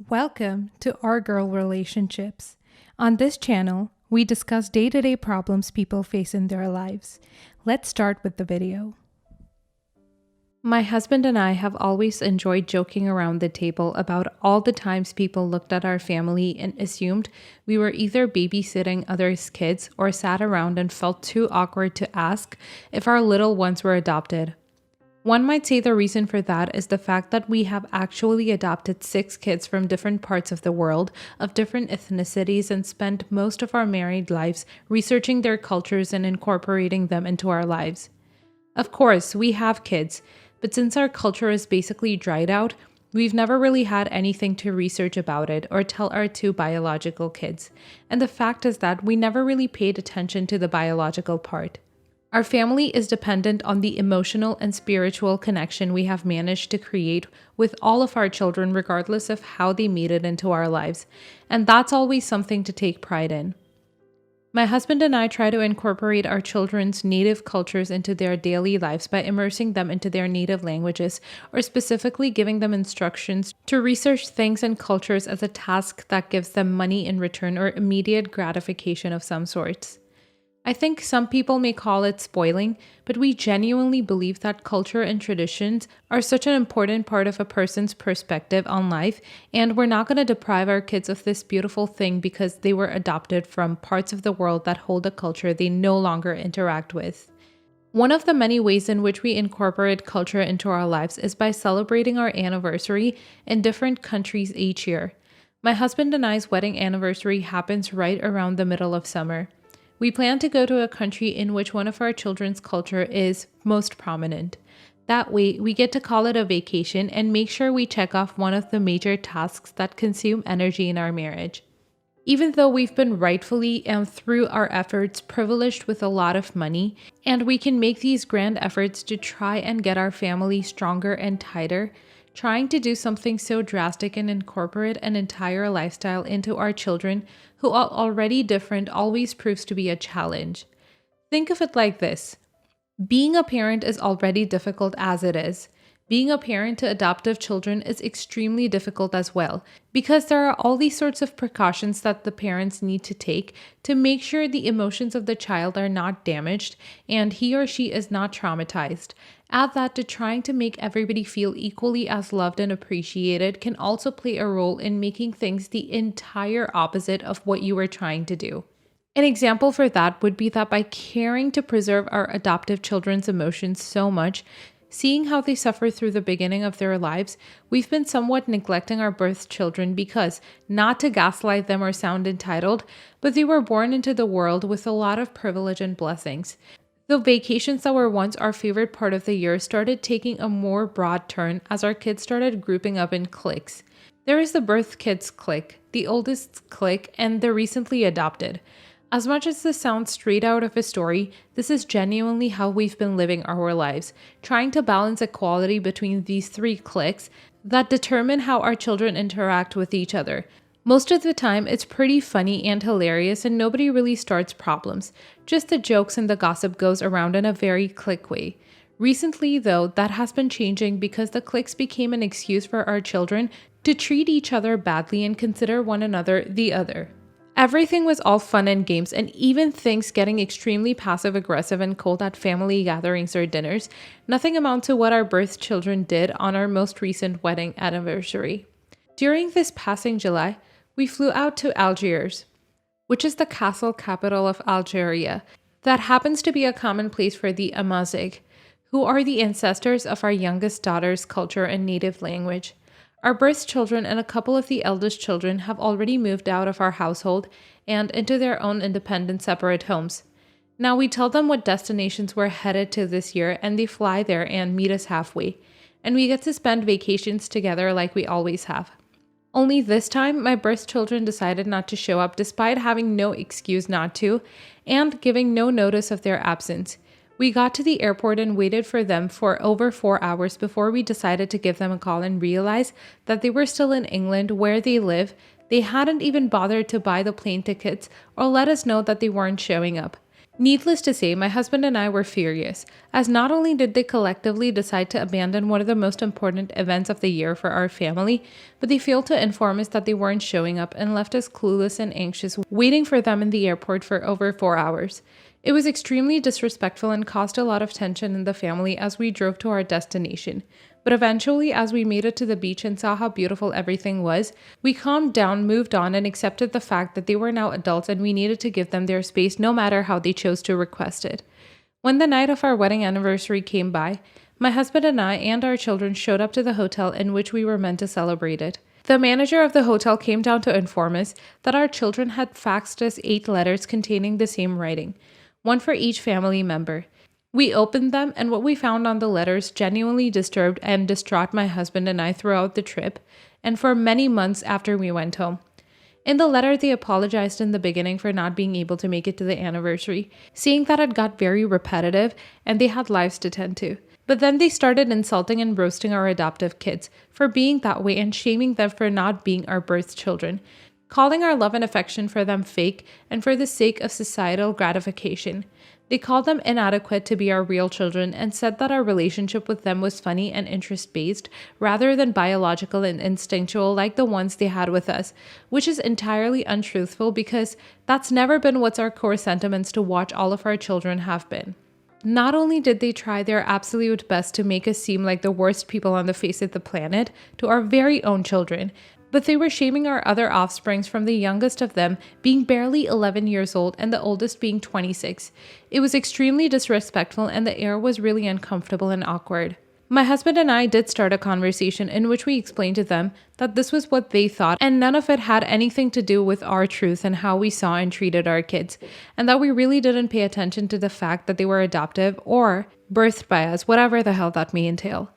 Welcome to Our Girl Relationships. On this channel, we discuss day-to-day problems people face in their lives. Let's start with the video. My husband and I have always enjoyed joking around the table about all the times people looked at our family and assumed we were either babysitting others' kids or sat around and felt too awkward to ask if our little ones were adopted. One might say the reason for that is the fact that we have actually adopted 6 kids from different parts of the world, of different ethnicities, and spent most of our married lives researching their cultures and incorporating them into our lives. Of course, we have kids, but since our culture is basically dried out, we've never really had anything to research about it or tell our 2 biological kids. And the fact is that we never really paid attention to the biological part. Our family is dependent on the emotional and spiritual connection we have managed to create with all of our children, regardless of how they made it into our lives, and that's always something to take pride in. My husband and I try to incorporate our children's native cultures into their daily lives by immersing them into their native languages, or specifically giving them instructions to research things and cultures as a task that gives them money in return or immediate gratification of some sorts. I think some people may call it spoiling, but we genuinely believe that culture and traditions are such an important part of a person's perspective on life, and we're not going to deprive our kids of this beautiful thing because they were adopted from parts of the world that hold a culture they no longer interact with. One of the many ways in which we incorporate culture into our lives is by celebrating our anniversary in different countries each year. My husband and I's wedding anniversary happens right around the middle of summer. We plan to go to a country in which one of our children's culture is most prominent. That way, we get to call it a vacation and make sure we check off one of the major tasks that consume energy in our marriage. Even though we've been rightfully and through our efforts privileged with a lot of money, and we can make these grand efforts to try and get our family stronger and tighter, trying to do something so drastic and incorporate an entire lifestyle into our children who are already different always proves to be a challenge. Think of it like this. Being a parent is already difficult as it is. Being a parent to adoptive children is extremely difficult as well, because there are all these sorts of precautions that the parents need to take to make sure the emotions of the child are not damaged and he or she is not traumatized. Add that to trying to make everybody feel equally as loved and appreciated can also play a role in making things the entire opposite of what you were trying to do. An example for that would be that by caring to preserve our adoptive children's emotions so much, seeing how they suffer through the beginning of their lives, we've been somewhat neglecting our birth children because, not to gaslight them or sound entitled, but they were born into the world with a lot of privilege and blessings. The vacations that were once our favorite part of the year started taking a more broad turn as our kids started grouping up in cliques. There is the birth kids clique, the oldest clique, and the recently adopted. As much as this sounds straight out of a story, this is genuinely how we've been living our lives, trying to balance equality between these 3 cliques that determine how our children interact with each other. Most of the time, it's pretty funny and hilarious and nobody really starts problems. Just the jokes and the gossip goes around in a very clique way. Recently, though, that has been changing because the cliques became an excuse for our children to treat each other badly and consider one another the other. Everything was all fun and games, and even things getting extremely passive-aggressive and cold at family gatherings or dinners, nothing amount to what our birth children did on our most recent wedding anniversary. During this passing July, we flew out to Algiers, which is the castle capital of Algeria, that happens to be a common place for the Amazigh, who are the ancestors of our youngest daughter's culture and native language. Our birth children and a couple of the eldest children have already moved out of our household and into their own independent separate homes. Now we tell them what destinations we're headed to this year and they fly there and meet us halfway, and we get to spend vacations together like we always have. Only this time, my birth children decided not to show up despite having no excuse not to, and giving no notice of their absence. We got to the airport and waited for them for over 4 hours before we decided to give them a call and realize that they were still in England where they live. They hadn't even bothered to buy the plane tickets or let us know that they weren't showing up. Needless to say, my husband and I were furious, as not only did they collectively decide to abandon one of the most important events of the year for our family, but they failed to inform us that they weren't showing up and left us clueless and anxious, waiting for them in the airport for over 4 hours. It was extremely disrespectful and caused a lot of tension in the family as we drove to our destination. But eventually, as we made it to the beach and saw how beautiful everything was, we calmed down, moved on, and accepted the fact that they were now adults and we needed to give them their space no matter how they chose to request it. When the night of our wedding anniversary came by, my husband and I and our children showed up to the hotel in which we were meant to celebrate it. The manager of the hotel came down to inform us that our children had faxed us 8 letters containing the same writing, one for each family member. We opened them, and what we found on the letters genuinely disturbed and distraught my husband and I throughout the trip, and for many months after we went home. In the letter, they apologized in the beginning for not being able to make it to the anniversary, saying that it got very repetitive and they had lives to tend to. But then they started insulting and roasting our adoptive kids for being that way and shaming them for not being our birth children, calling our love and affection for them fake and for the sake of societal gratification. They called them inadequate to be our real children and said that our relationship with them was funny and interest-based rather than biological and instinctual like the ones they had with us, which is entirely untruthful because that's never been what our core sentiments to watch all of our children have been. Not only did they try their absolute best to make us seem like the worst people on the face of the planet to our very own children, but they were shaming our other offsprings, from the youngest of them being barely 11 years old and the oldest being 26. It was extremely disrespectful and the air was really uncomfortable and awkward. My husband and I did start a conversation in which we explained to them that this was what they thought and none of it had anything to do with our truth and how we saw and treated our kids, and that we really didn't pay attention to the fact that they were adoptive or birthed by us, whatever the hell that may entail.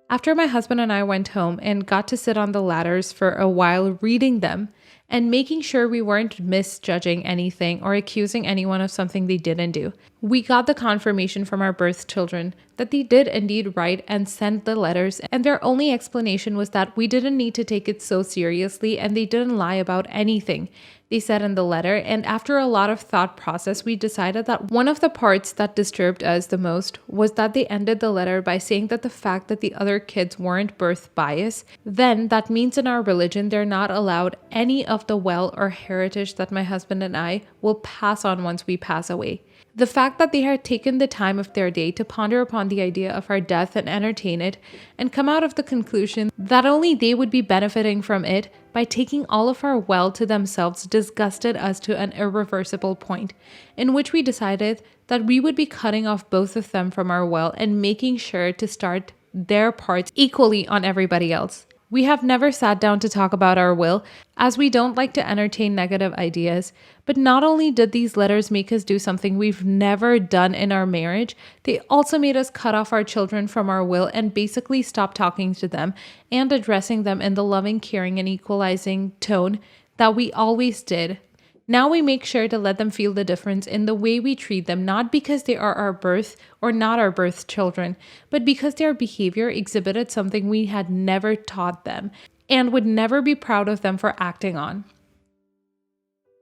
After my husband and I went home and got to sit on the ladders for a while reading them and making sure we weren't misjudging anything or accusing anyone of something they didn't do, we got the confirmation from our birth children that they did indeed write and send the letters, and their only explanation was that we didn't need to take it so seriously and they didn't lie about anything they said in the letter. And after a lot of thought process, we decided that one of the parts that disturbed us the most was that they ended the letter by saying that the fact that the other kids weren't birth bias, then that means in our religion they're not allowed any of the wealth or heritage that my husband and I will pass on once we pass away. The fact that they had taken the time of their day to ponder upon the idea of our death and entertain it, and come out of the conclusion that only they would be benefiting from it by taking all of our wealth to themselves, disgusted us to an irreversible point, in which we decided that we would be cutting off both of them from our wealth and making sure to start their parts equally on everybody else. We have never sat down to talk about our will, as we don't like to entertain negative ideas, but not only did these letters make us do something we've never done in our marriage, they also made us cut off our children from our will and basically stop talking to them and addressing them in the loving, caring, and equalizing tone that we always did. Now we make sure to let them feel the difference in the way we treat them, not because they are our birth or not our birth children, but because their behavior exhibited something we had never taught them and would never be proud of them for acting on.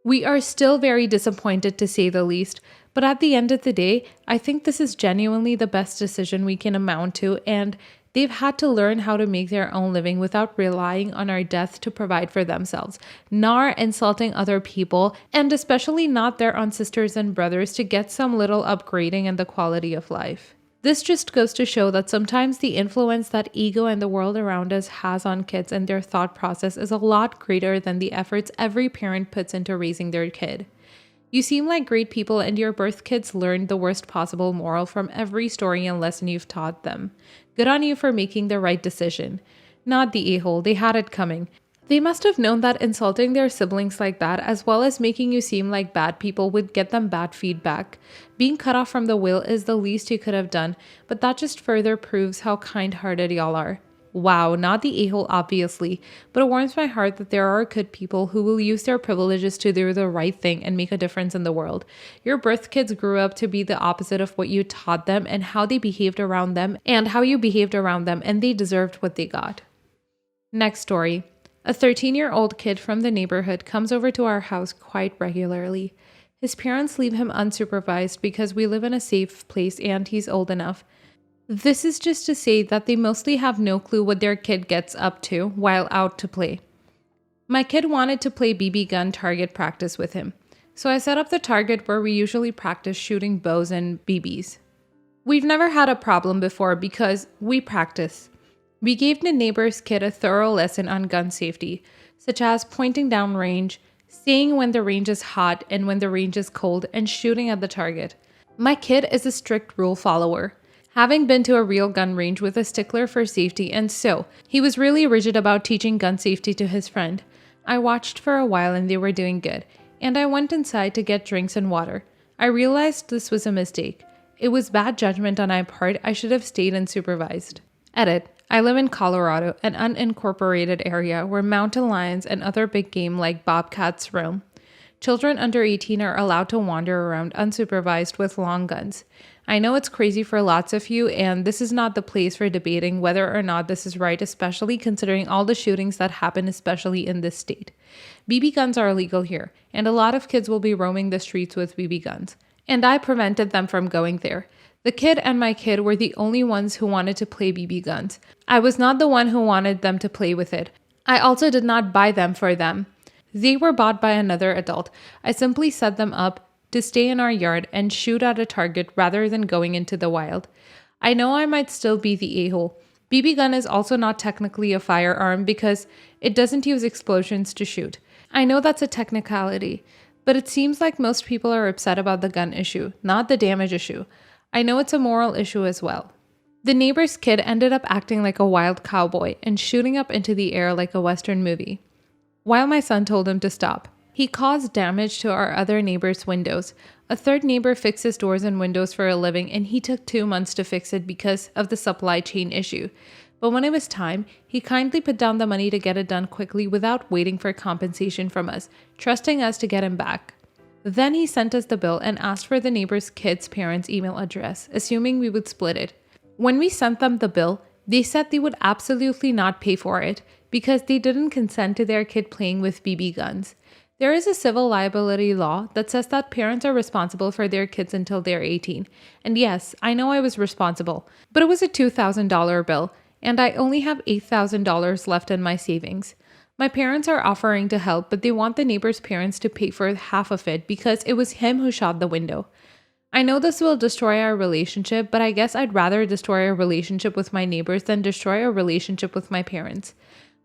We are still very disappointed, to say the least, but at the end of the day, I think this is genuinely the best decision we can amount to, and they've had to learn how to make their own living without relying on our death to provide for themselves, nor insulting other people, and especially not their own sisters and brothers, to get some little upgrading in the quality of life. This just goes to show that sometimes the influence that ego and the world around us has on kids and their thought process is a lot greater than the efforts every parent puts into raising their kid. You seem like great people, and your birth kids learned the worst possible moral from every story and lesson you've taught them. Good on you for making the right decision. Not the a-hole, they had it coming. They must have known that insulting their siblings like that, as well as making you seem like bad people, would get them bad feedback. Being cut off from the will is the least you could have done, but that just further proves how kind-hearted y'all are. Wow, not the a-hole obviously, but it warms my heart that there are good people who will use their privileges to do the right thing and make a difference in the world. Your birth kids grew up to be the opposite of what you taught them and how they behaved around them and how you behaved around them, and they deserved what they got. Next story. A 13-year-old kid from the neighborhood comes over to our house quite regularly. His parents leave him unsupervised because we live in a safe place and he's old enough. This is just to say that they mostly have no clue what their kid gets up to while out to play. My kid wanted to play BB gun target practice with him, so I set up the target where we usually practice shooting bows and BBs. We've never had a problem before because we practice. We gave the neighbor's kid a thorough lesson on gun safety, such as pointing down range, seeing when the range is hot and when the range is cold, and shooting at the target. My kid is a strict rule follower, having been to a real gun range with a stickler for safety, and so he was really rigid about teaching gun safety to his friend. I watched for a while and they were doing good, and I went inside to get drinks and water. I realized this was a mistake. It was bad judgment on my part. I should have stayed unsupervised. Edit. I live in Colorado, an unincorporated area where mountain lions and other big game like bobcats roam. Children under 18 are allowed to wander around unsupervised with long guns. I know it's crazy for lots of you, and this is not the place for debating whether or not this is right, especially considering all the shootings that happen, especially in this state. BB guns are illegal here, and a lot of kids will be roaming the streets with BB guns. And I prevented them from going there. The kid and my kid were the only ones who wanted to play BB guns. I was not the one who wanted them to play with it. I also did not buy them for them. They were bought by another adult. I simply set them up to stay in our yard and shoot at a target rather than going into the wild. I know I might still be the a-hole. BB gun is also not technically a firearm because it doesn't use explosions to shoot. I know that's a technicality, but it seems like most people are upset about the gun issue, not the damage issue. I know it's a moral issue as well. The neighbor's kid ended up acting like a wild cowboy and shooting up into the air like a Western movie, while my son told him to stop. He caused damage to our other neighbor's windows. A third neighbor fixes doors and windows for a living, and he took 2 months to fix it because of the supply chain issue. But when it was time, he kindly put down the money to get it done quickly without waiting for compensation from us, trusting us to get him back. Then he sent us the bill and asked for the neighbor's kid's parents' email address, assuming we would split it. When we sent them the bill, they said they would absolutely not pay for it because they didn't consent to their kid playing with BB guns. There is a civil liability law that says that parents are responsible for their kids until they're 18. And yes, I know I was responsible, but it was a $2,000 bill, and I only have $8,000 left in my savings. My parents are offering to help, but they want the neighbor's parents to pay for half of it because it was him who shot the window. I know this will destroy our relationship, but I guess I'd rather destroy a relationship with my neighbors than destroy a relationship with my parents.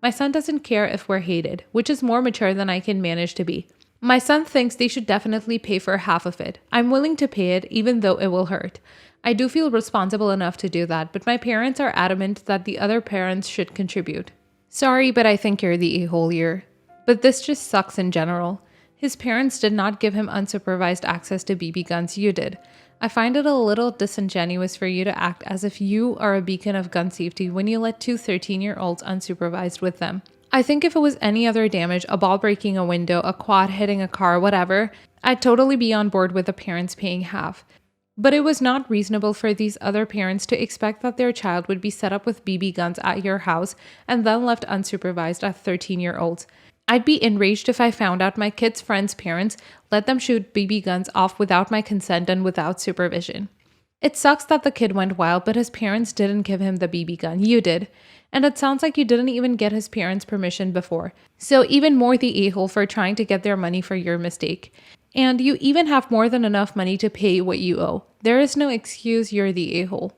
My son doesn't care if we're hated, which is more mature than I can manage to be. My son thinks they should definitely pay for half of it. I'm willing to pay it, even though it will hurt. I do feel responsible enough to do that, but my parents are adamant that the other parents should contribute. Sorry, but I think you're the a-hole here. But this just sucks in general. His parents did not give him unsupervised access to BB guns, you did. I find it a little disingenuous for you to act as if you are a beacon of gun safety when you let 2 13-year-olds unsupervised with them. I think if it was any other damage, a ball breaking a window, a quad hitting a car, whatever, I'd totally be on board with the parents paying half. But it was not reasonable for these other parents to expect that their child would be set up with BB guns at your house and then left unsupervised at 13-year-olds. I'd be enraged if I found out my kid's friends' parents let them shoot BB guns off without my consent and without supervision. It sucks that the kid went wild, but his parents didn't give him the BB gun. You did. And it sounds like you didn't even get his parents' permission before. So even more the a-hole for trying to get their money for your mistake. And you even have more than enough money to pay what you owe. There is no excuse you're the a-hole.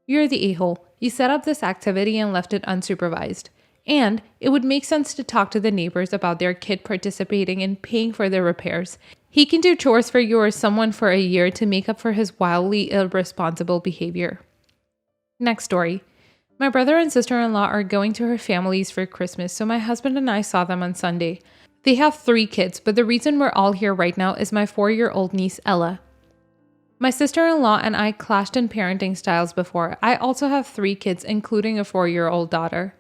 You're the a-hole. You set up this activity and left it unsupervised. And it would make sense to talk to the neighbors about their kid participating in paying for their repairs. He can do chores for you or someone for a year to make up for his wildly irresponsible behavior. Next story. My brother and sister-in-law are going to her families for Christmas, so my husband and I saw them on Sunday. They have 3 kids, but the reason we're all here right now is my 4-year-old niece, Ella. My sister-in-law and I clashed in parenting styles before. I also have 3 kids, including a 4-year-old daughter.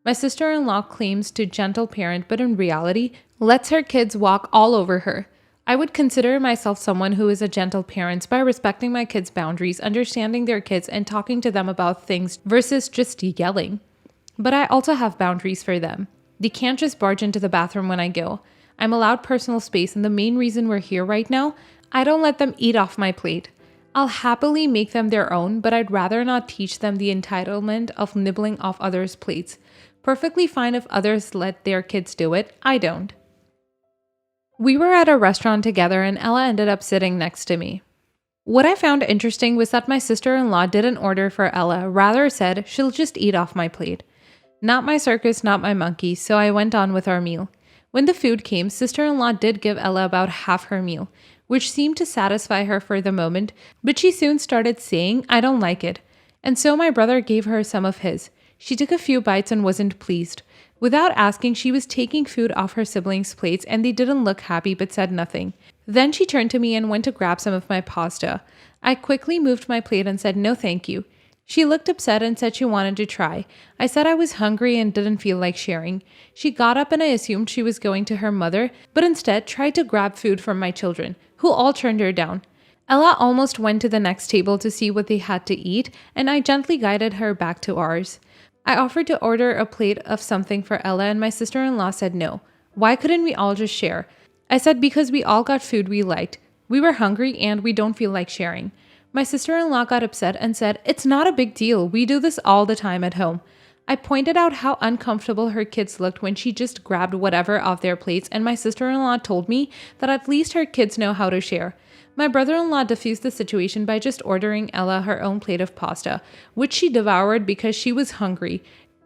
My sister-in-law claims to gentle parent, but in reality, lets her kids walk all over her. I would consider myself someone who is a gentle parent by respecting my kids' boundaries, understanding their kids, and talking to them about things versus just yelling. But I also have boundaries for them. They can't just barge into the bathroom when I go. I'm allowed personal space, and the main reason we're here right now, I don't let them eat off my plate. I'll happily make them their own, but I'd rather not teach them the entitlement of nibbling off others' plates. Perfectly fine if others let their kids do it, I don't. We were at a restaurant together and Ella ended up sitting next to me. What I found interesting was that my sister-in-law didn't order for Ella, rather said she'll just eat off my plate. Not my circus, not my monkey, so I went on with our meal. When the food came, sister-in-law did give Ella about half her meal, which seemed to satisfy her for the moment, but she soon started saying, "I don't like it." And so my brother gave her some of his. She took a few bites and wasn't pleased. Without asking, she was taking food off her siblings' plates and they didn't look happy but said nothing. Then she turned to me and went to grab some of my pasta. I quickly moved my plate and said no thank you. She looked upset and said she wanted to try. I said I was hungry and didn't feel like sharing. She got up and I assumed she was going to her mother, but instead tried to grab food from my children, who all turned her down. Ella almost went to the next table to see what they had to eat, and I gently guided her back to ours. I offered to order a plate of something for Ella and my sister-in-law said no. Why couldn't we all just share? I said because we all got food we liked. We were hungry and we don't feel like sharing. My sister-in-law got upset and said, "It's not a big deal. We do this all the time at home." I pointed out how uncomfortable her kids looked when she just grabbed whatever off their plates, and my sister-in-law told me that at least her kids know how to share. My brother-in-law diffused the situation by just ordering Ella her own plate of pasta, which she devoured because she was hungry.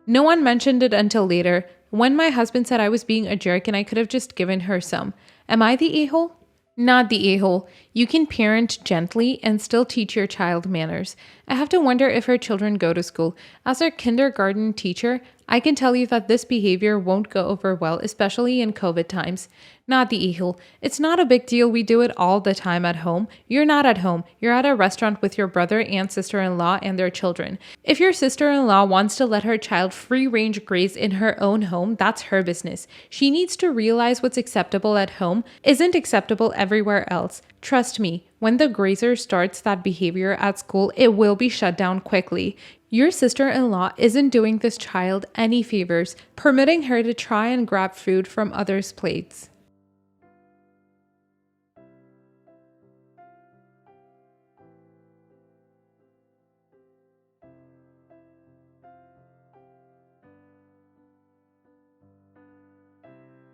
No one mentioned it until later, when my husband said I was being a jerk and I could have just given her some. Am I the a-hole? Not the a-hole. You can parent gently and still teach your child manners. I have to wonder if her children go to school. As her kindergarten teacher, I can tell you that this behavior won't go over well, especially in COVID times. Not the a-hole. It's not a big deal. We do it all the time at home. You're not at home. You're at a restaurant with your brother and sister-in-law and their children. If your sister-in-law wants to let her child free-range graze in her own home, that's her business. She needs to realize what's acceptable at home isn't acceptable everywhere else. Trust me, when the grazer starts that behavior at school, it will be shut down quickly. Your sister-in-law isn't doing this child any favors, permitting her to try and grab food from others' plates.